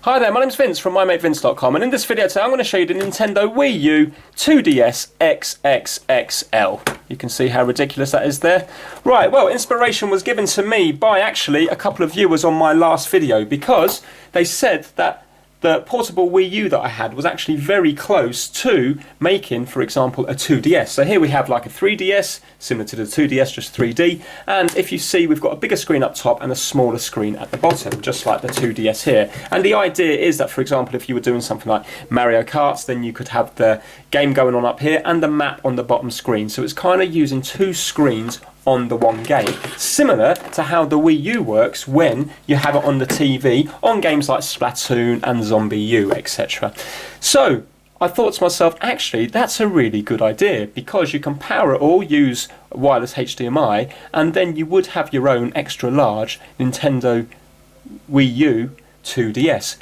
Hi there, my name's Vince from mymatevince.com, and in this video today I'm going to show you the Nintendo Wii U 2DS XXXL. You can see how ridiculous that is there. Right, well, inspiration was given to me by actually a couple of viewers on my last video, because they said that the portable Wii U that I had was actually very close to making, for example, a 2DS. So here we have like a 3DS, similar to the 2DS, just 3D. And if you see, we've got a bigger screen up top and a smaller screen at the bottom, just like the 2DS here. And the idea is that, for example, if you were doing something like Mario Kart, then you could have the game going on up here and the map on the bottom screen. So it's kind of using two screens on the one game, similar to how the Wii U works when you have it on the TV on games like Splatoon and Zombie U, etc. So I thought to myself, actually that's a really good idea, because you can power it all, use wireless HDMI, and then you would have your own extra large Nintendo Wii U 2DS.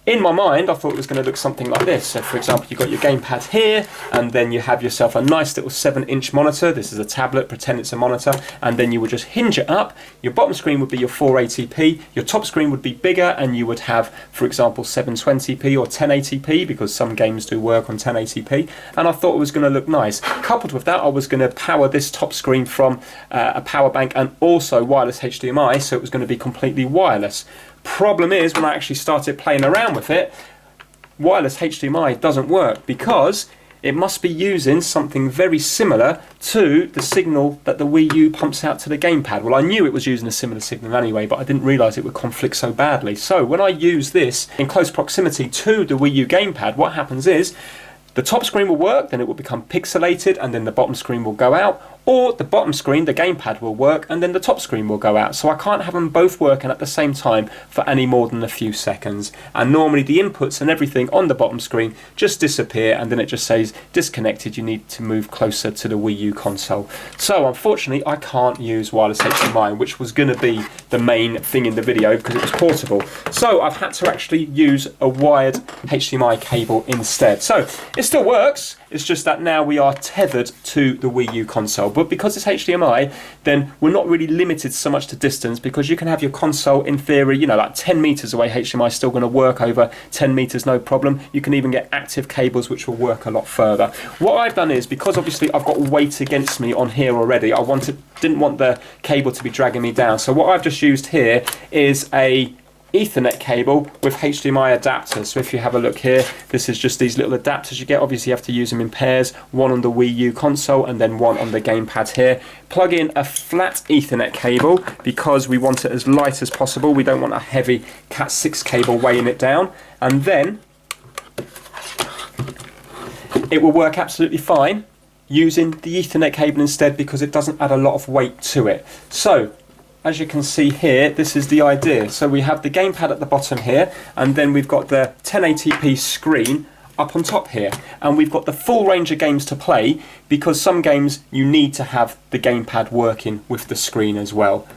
In my mind, I thought it was going to look something like this. So, for example, you've got your GamePad here, and then you have yourself a nice little 7-inch monitor. This is a tablet, pretend it's a monitor, and then you would just hinge it up. Your bottom screen would be your 480p, your top screen would be bigger, and you would have, for example, 720p or 1080p, because some games do work on 1080p, and I thought it was going to look nice. Coupled with that, I was going to power this top screen from a power bank and also wireless HDMI, so it was going to be completely wireless. Problem is, when I actually started playing around with it, wireless HDMI doesn't work, because it must be using something very similar to the signal that the Wii U pumps out to the GamePad. Well, I knew it was using a similar signal anyway, but I didn't realise it would conflict so badly. So when I use this in close proximity to the Wii U GamePad, what happens is the top screen will work, then it will become pixelated, and then the bottom screen will go out. Or the bottom screen, the GamePad, will work, and then the top screen will go out. So I can't have them both working at the same time for any more than a few seconds. And normally the inputs and everything on the bottom screen just disappear, and then it just says disconnected, you need to move closer to the Wii U console. So unfortunately I can't use wireless HDMI, which was going to be the main thing in the video because it was portable. So I've had to actually use a wired HDMI cable instead. So it still works, it's just that now we are tethered to the Wii U console. But because it's HDMI, then we're not really limited so much to distance, because you can have your console, in theory, you know, like 10 meters away. HDMI is still going to work over 10 meters, no problem. You can even get active cables which will work a lot further. What I've done is, because obviously I've got weight against me on here already, didn't want the cable to be dragging me down. So what I've just used here is a Ethernet cable with HDMI adapter. So if you have a look here, this is just these little adapters you get. Obviously you have to use them in pairs, one on the Wii U console and then one on the GamePad here. Plug in a flat Ethernet cable because we want it as light as possible. We don't want a heavy Cat 6 cable weighing it down, and then it will work absolutely fine using the Ethernet cable instead, because it doesn't add a lot of weight to it. So as you can see here, this is the idea. So we have the GamePad at the bottom here, and then we've got the 1080p screen up on top here, and we've got the full range of games to play, because some games you need to have the GamePad working with the screen as well.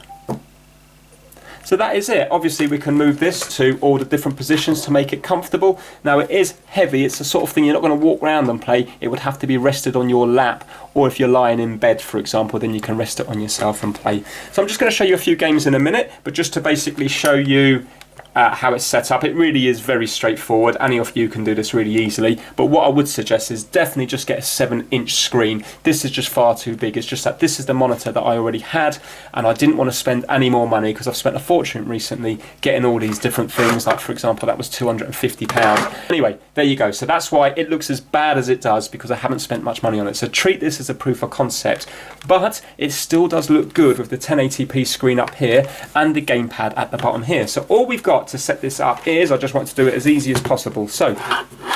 So that is it. Obviously we can move this to all the different positions to make it comfortable. Now it is heavy, it's the sort of thing you're not going to walk around and play. It would have to be rested on your lap, or if you're lying in bed, for example, then you can rest it on yourself and play. So I'm just going to show you a few games in a minute, but just to basically show you how it's set up. It really is very straightforward. Any of you can do this really easily, but what I would suggest is definitely just get a 7-inch screen. This is just far too big. It's just that this is the monitor that I already had, and I didn't want to spend any more money, because I've spent a fortune recently getting all these different things. Like, for example, that was £250. Anyway, there you go. So that's why it looks as bad as it does, because I haven't spent much money on it. So treat this as a proof of concept, but it still does look good with the 1080p screen up here and the GamePad at the bottom here. So all we've got to set this up is, I just want to do it as easy as possible. So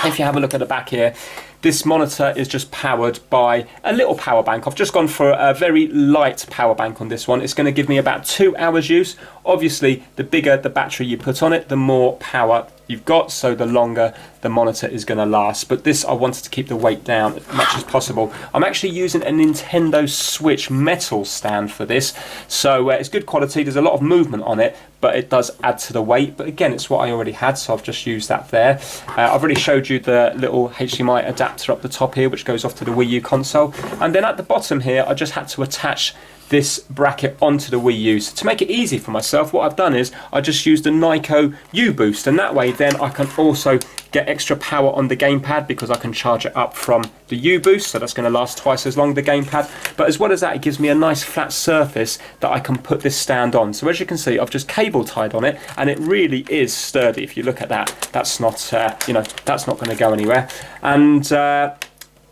if you have a look at the back here, this monitor is just powered by a little power bank. I've just gone for a very light power bank on this one. It's going to give me about 2 hours use. Obviously, the bigger the battery you put on it, the more power you've got, so the longer the monitor is going to last. But this, I wanted to keep the weight down as much as possible. I'm actually using a Nintendo Switch metal stand for this, so it's good quality. There's a lot of movement on it, but it does add to the weight. But again, it's what I already had, so I've just used that there. I've already showed you the little HDMI adapter up the top here, which goes off to the Wii U console, and then at the bottom here I just had to attach this bracket onto the Wii U. So to make it easy for myself, what I've done is I just used a Nyko U boost, and that way then I can also get extra power on the gamepad because I can charge it up from the U boost, so that's going to last twice as long, the gamepad. But as well as that, it gives me a nice flat surface that I can put this stand on. So as you can see, I've just cable tied on it, and it really is sturdy. If you look at that, that's not that's not going to go anywhere. And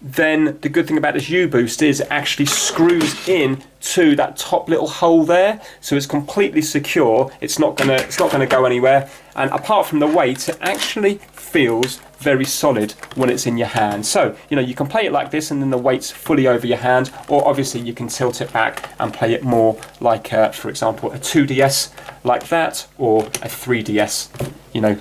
then the good thing about this U boost is it actually screws in to that top little hole there, so it's completely secure. It's not gonna go anywhere, and apart from the weight, it actually feels very solid when it's in your hand. So you can play it like this and then the weight's fully over your hand, or obviously you can tilt it back and play it more like for example a 2DS like that, or a 3DS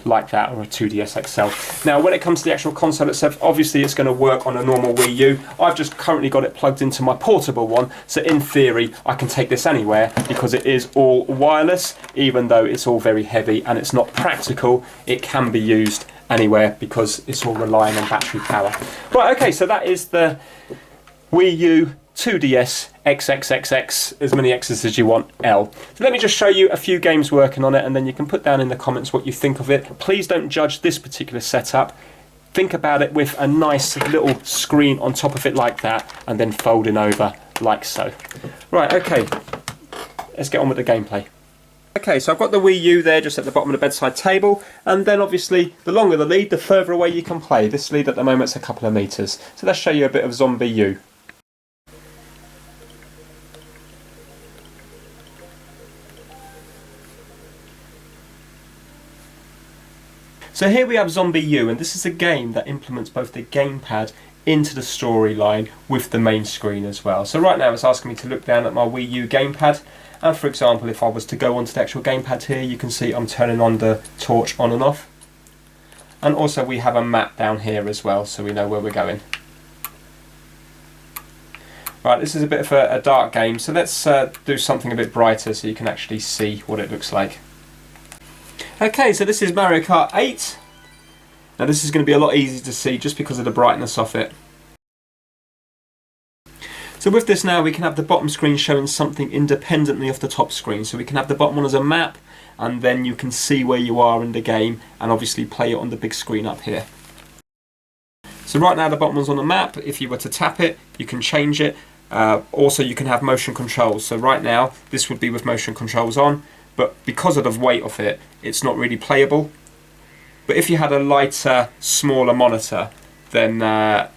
like that, or a 2DS XL. Now when it comes to the actual console itself, obviously it's going to work on a normal Wii U. I've just currently got it plugged into my portable one, so in theory I can take this anywhere because it is all wireless. Even though it's all very heavy and it's not practical, it can be used anywhere because it's all relying on battery power. Right, okay, so that is the Wii U 2DS XXXX, as many X's as you want, L. So let me just show you a few games working on it, and then you can put down in the comments what you think of it. Please don't judge this particular setup. Think about it with a nice little screen on top of it like that, and then folding over like so. Right, okay, let's get on with the gameplay. Okay, so I've got the Wii U there just at the bottom of the bedside table, and then obviously the longer the lead, the further away you can play. This lead at the moment is a couple of meters. So let's show you a bit of Zombie U. So here we have Zombie U, and this is a game that implements both the gamepad into the storyline with the main screen as well. So right now it's asking me to look down at my Wii U gamepad, and for example if I was to go onto the actual gamepad here, you can see I'm turning on the torch on and off. And also we have a map down here as well, so we know where we're going. Right, this is a bit of a dark game, so let's do something a bit brighter so you can actually see what it looks like. Okay, so this is Mario Kart 8. Now this is going to be a lot easier to see just because of the brightness of it. So with this now we can have the bottom screen showing something independently of the top screen. So we can have the bottom one as a map, and then you can see where you are in the game and obviously play it on the big screen up here. So right now the bottom one's on the map. If you were to tap it, you can change it. Also you can have motion controls. So right now this would be with motion controls on, but because of the weight of it, it's not really playable. But if you had a lighter, smaller monitor, then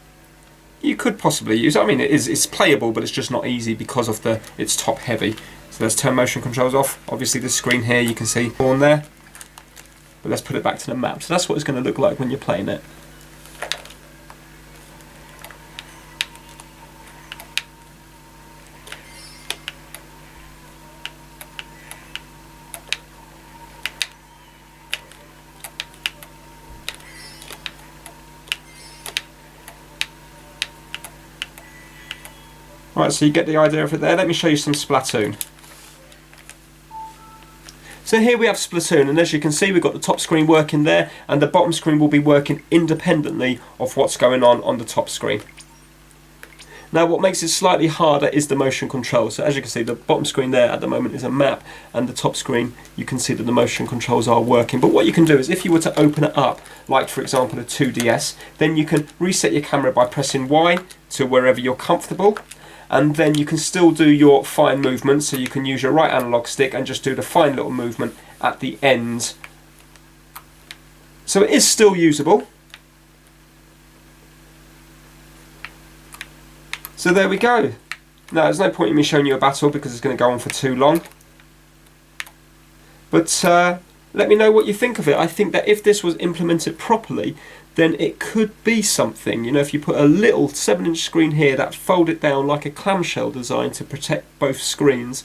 you could possibly use it. I mean, it's playable, but it's just not easy because of it's top heavy. So let's turn motion controls off. Obviously the screen here you can see on there. But let's put it back to the map. So that's what it's going to look like when you're playing it. Right, so you get the idea of it there. Let me show you some Splatoon. So here we have Splatoon, and as you can see we've got the top screen working there, and the bottom screen will be working independently of what's going on the top screen. Now what makes it slightly harder is the motion control. So as you can see the bottom screen there at the moment is a map, and the top screen you can see that the motion controls are working. But what you can do is if you were to open it up, like for example a 2DS, then you can reset your camera by pressing Y to wherever you're comfortable. And then you can still do your fine movements, so you can use your right analog stick and just do the fine little movement at the end. So it is still usable. So there we go. Now there's no point in me showing you a battle because it's going to go on for too long. But let me know what you think of it. I think that if this was implemented properly, then it could be something. You know, if you put a little 7-inch screen here that folded down like a clamshell design to protect both screens,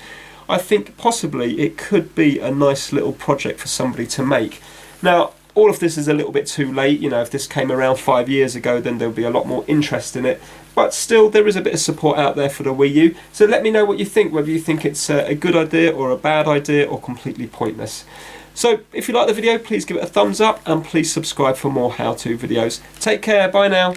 I think possibly it could be a nice little project for somebody to make. Now, all of this is a little bit too late. You know, if this came around 5 years ago, then there'll be a lot more interest in it. But still, there is a bit of support out there for the Wii U. So let me know what you think, whether you think it's a good idea or a bad idea or completely pointless. So if you like the video, please give it a thumbs up and please subscribe for more how-to videos. Take care, bye now.